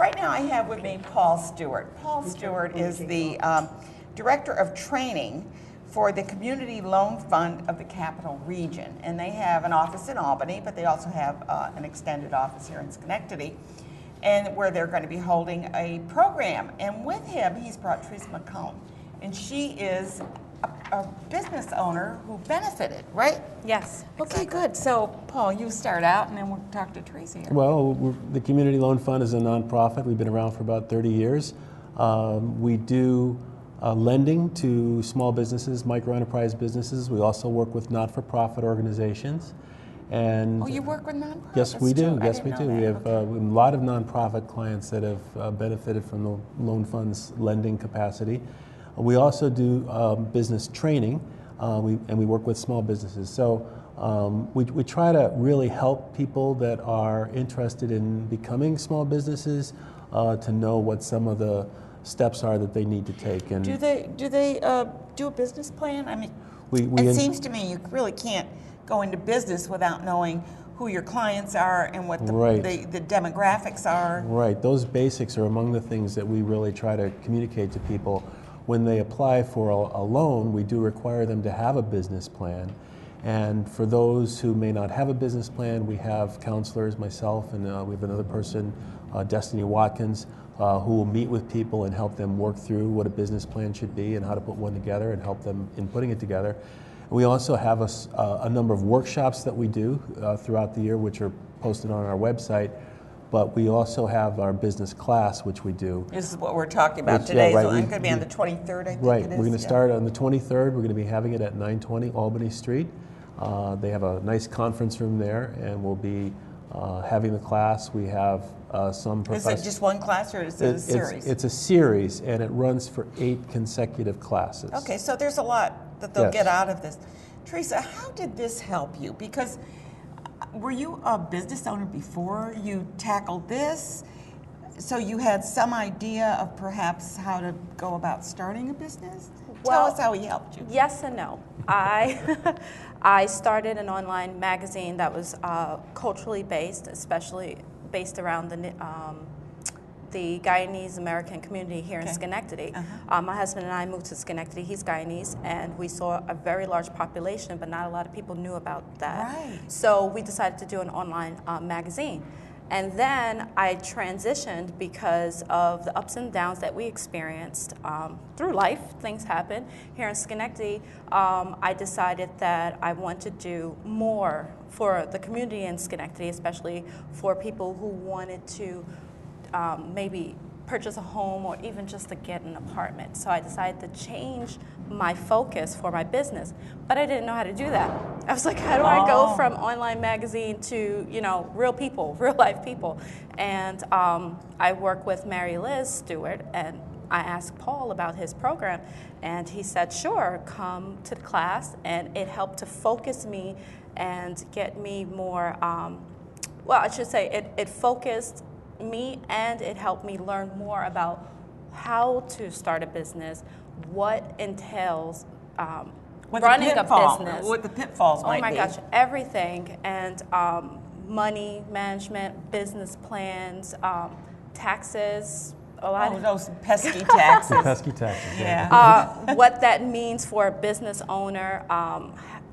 Right now I have with me Paul Stewart. Paul Stewart is the Director of Training for the Community Loan Fund of the Capital Region. And they have an office in Albany, but they also have an extended office here in Schenectady, and where they're going to be holding a program. And with him, he's brought Thearse McCalmon, and she is a business owner who benefited, right? Yes. Okay, good. So, Paul, you start out, and then we'll talk to Tracy here. Well, the Community Loan Fund is a nonprofit. We've been around for about 30 years. We do lending to small businesses, micro enterprise businesses. We also work with not-for-profit organizations. And you work with nonprofits? Yes, we do. Too? Yes, we do. We have a lot of nonprofit clients that have benefited from the loan fund's lending capacity. We also do business training, and we work with small businesses. So we try to really help people that are interested in becoming small businesses to know what some of the steps are that they need to take. And do they do a business plan? I mean, it seems to me you really can't go into business without knowing who your clients are and what the demographics are. Right. Those basics are among the things that we really try to communicate to people. When they apply for a loan, we do require them to have a business plan. And for those who may not have a business plan, we have counselors, myself, and we have another person, Destiny Watkins, who will meet with people and help them work through what a business plan should be and how to put one together and help them in putting it together. We also have a number of workshops that we do throughout the year, which are posted on our website. But we also have our business class, which we do. This is what we're talking about today. Right. So I'm going to be on the 23rd, I think right. it is. We're going to start on the 23rd. We're going to be having it at 920 Albany Street. They have a nice conference room there, and we'll be having the class. We have some professors. Is it just one class, or is it a series? It's a series, and it runs for 8 consecutive classes. Okay, so there's a lot that they'll get out of this. Teresa, how did this help you? Because were you a business owner before you tackled this? So you had some idea of perhaps how to go about starting a business? Tell us how he helped you. Yes and no. I started an online magazine that was culturally based, especially based around the Guyanese American community here in Schenectady. My husband and I moved to Schenectady. He's Guyanese, and we saw a very large population, but not a lot of people knew about that. Right. So we decided to do an online magazine. And then I transitioned because of the ups and downs that we experienced through life. Things happen. Here in Schenectady, I decided that I want to do more for the community in Schenectady, especially for people who wanted to maybe purchase a home or even just to get an apartment. So I decided to change my focus for my business, but I didn't know how to do that. I was like, how do I go from online magazine to, real people, real life people? And I work with Mary Liz Stewart, and I asked Paul about his program, and he said, sure, come to the class. And it helped to focus me and get me more, it focused me, and it helped me learn more about how to start a business, what entails running a business, what the pitfalls might be. Oh my gosh, everything, and money management, business plans, taxes. Those pesky taxes. Pesky taxes. Yeah. What that means for a business owner,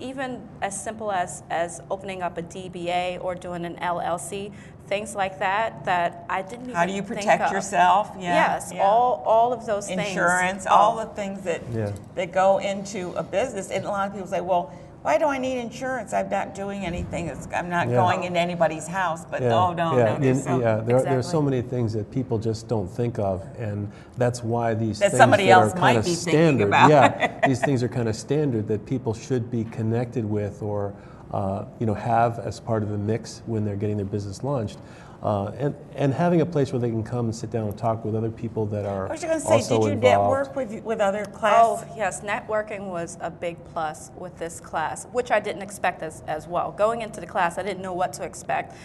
even as simple as opening up a DBA or doing an LLC, things like that I didn't even think of. How do you protect yourself? Yes, all of those things. Insurance, all the things that go into a business. And a lot of people say, well, why do I need insurance? I'm not doing anything. I'm not going into anybody's house. But there are so many things that people just don't think of, and that's why these things somebody else are might kind of be standard. About. These things are kind of standard that people should be connected with or have as part of the mix when they're getting their business launched. And having a place where they can come and sit down and talk with other people that are also involved. I was going to say, did you network with other classes? Oh, yes. Networking was a big plus with this class, which I didn't expect as well. Going into the class, I didn't know what to expect.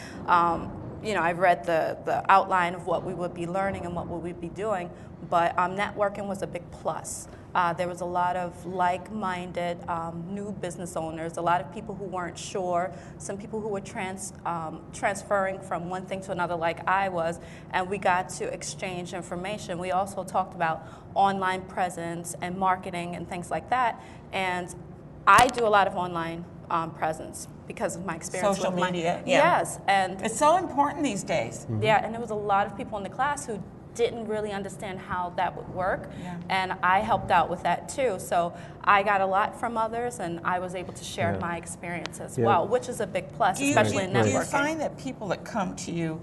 I've read the outline of what we would be learning and what we would be doing, but networking was a big plus. There was a lot of like-minded new business owners, a lot of people who weren't sure, some people who were transferring from one thing to another like I was, and we got to exchange information. We also talked about online presence and marketing and things like that, and I do a lot of online presence because of my experience Social with media, yeah. Yes, and It's so important these days. yeah, and there was a lot of people in the class who didn't really understand how that would work, and I helped out with that too. So I got a lot from others, and I was able to share my experience as well, which is a big plus, especially in networking. Do you find that people that come to you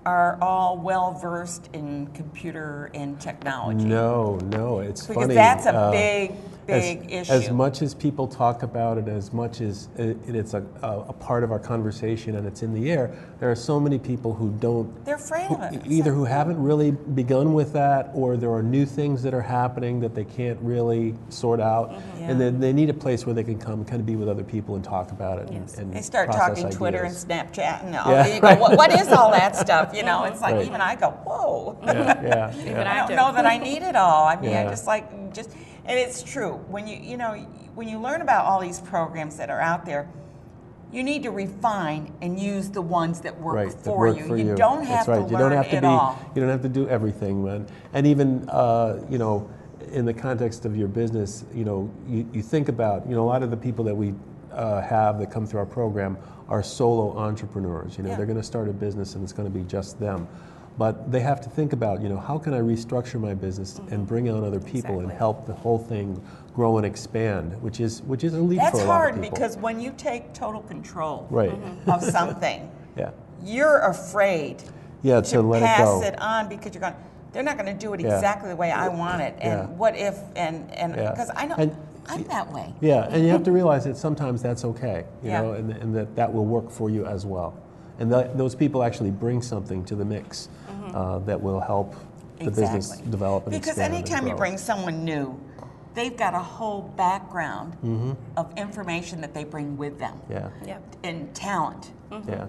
are all well versed in computer and technology? No, it's because funny. That's a big issue. As much as people talk about it, as much as it's a part of our conversation and it's in the air, there are so many people who don't. They're afraid of it. Either who haven't really begun with that, or there are new things that are happening that they can't really sort out, and then they need a place where they can come and kind of be with other people and talk about it. And they start process talking Twitter and ideas. Snapchat and all. You go, what is all that stuff? It's like even I go, whoa. Even I don't know that I need it all. I mean, I just and it's true. When you learn about all these programs that are out there, you need to refine and use the ones that work for you. You don't have to learn it all. You don't have to do everything, man. And even in the context of your business, you think about a lot of the people that we have that come through our program are solo entrepreneurs. They're going to start a business and it's going to be just them. But they have to think about, how can I restructure my business and bring on other people and help the whole thing grow and expand, which is a leap for a lot of people. That's hard because when you take total control of something, you're afraid to let it go. pass it on because they're not going to do it exactly the way I want it. And what if, and because I know, I'm that way. Yeah, and you have to realize that sometimes that's okay, and that will work for you as well. And those people actually bring something to the mix that will help the business develop and because expand. Because anytime and you bring someone new, they've got a whole background of information that they bring with them. And talent.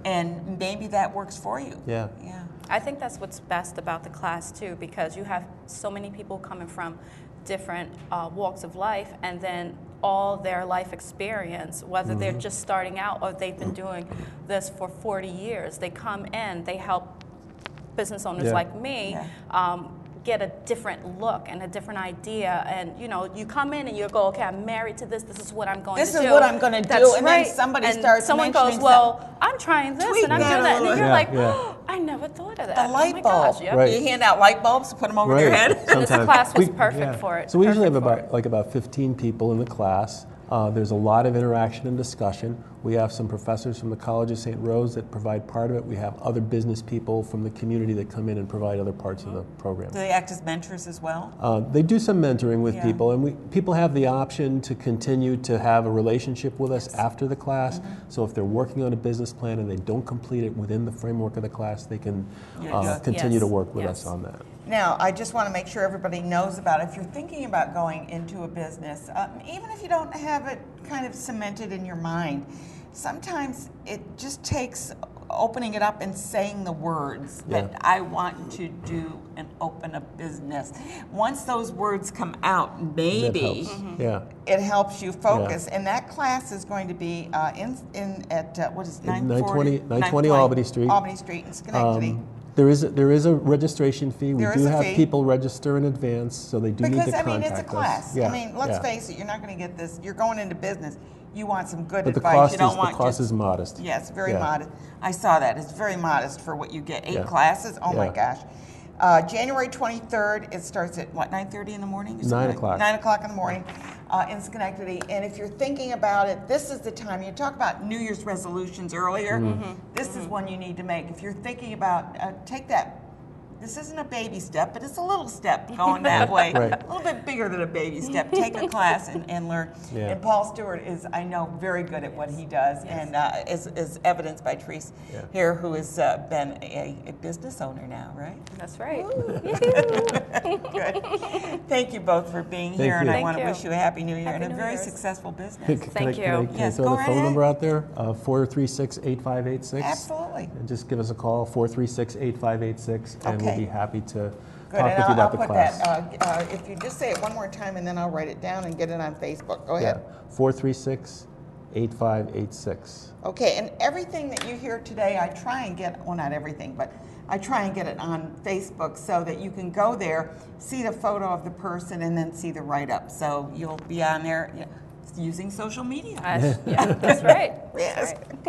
And maybe that works for you. I think that's what's best about the class too, because you have so many people coming from different walks of life, and then all their life experience, whether they're just starting out or they've been doing this for 40 years, they come in, they help business owners like me get a different look and a different idea. And you come in and you go, okay, I'm married to this. This is what I'm going to do. This is what I'm going to do. That's and right. then somebody and starts someone mentioning goes, well, I'm trying this tweak and I'm that doing a that. And little then you're bit. like, Yeah. I never thought of that. the light oh my bulb. gosh, yep. Right. You hand out light bulbs, put them over their head. And this class was perfect for it. So we usually have Perfect for about 15 people in the class. There's a lot of interaction and discussion. We have some professors from the College of St. Rose that provide part of it. We have other business people from the community that come in and provide other parts of the program. Do they act as mentors as well? They do some mentoring with people, and people have the option to continue to have a relationship with us after the class. So if they're working on a business plan and they don't complete it within the framework of the class, they can continue to work with us on that. Now, I just want to make sure everybody knows about it. If you're thinking about going into a business, even if you don't have it kind of cemented in your mind, sometimes it just takes opening it up and saying the words that I want to do and open a business. Once those words come out, maybe it helps you focus. And that class is going to be at what is it, 920 Albany Street. Albany Street in Schenectady. There is a registration fee. We do have fee. people register in advance, so they do need to contact us. Because, I mean, it's a class. Yeah, I mean, let's face it, you're not going to get this. You're going into business. You want some good but advice. The cost is modest. Yes, very modest. I saw that. It's very modest for what you get. 8 classes? Oh, my gosh. January 23rd, it starts at, what, 9:30 in the morning? 9 o'clock. 9 o'clock in the morning in Schenectady. And if you're thinking about it, this is the time. You talk about New Year's resolutions earlier. This is one you need to make. If you're thinking about, take that this isn't a baby step, but it's a little step going that way. Right. A little bit bigger than a baby step. Take a class and learn. Yeah. And Paul Stewart is, I know, very good at what he does, and is evidenced by Thearse here, who has been a business owner now, right? That's right. Good. Thank you both for being Thank here, and you. I Thank want to you. wish you a Happy New Year Happy and a New very Year's. successful business. Thank you. Can I Yes, throw go the right phone ahead. number out there? 436-8586. Absolutely. And just give us a call, 436-8586, and we'll Okay. be happy to Good, talk and with you I'll about the put class. that, if you just say it one more time, and then I'll write it down and get it on Facebook. Go Yeah, ahead. 436-8586. Okay, and everything that you hear today, I try and get, well, not everything, but I try and get it on Facebook so that you can go there, see the photo of the person, and then see the write-up. So you'll be on there using social media. Yeah, that's right. Yes. Right.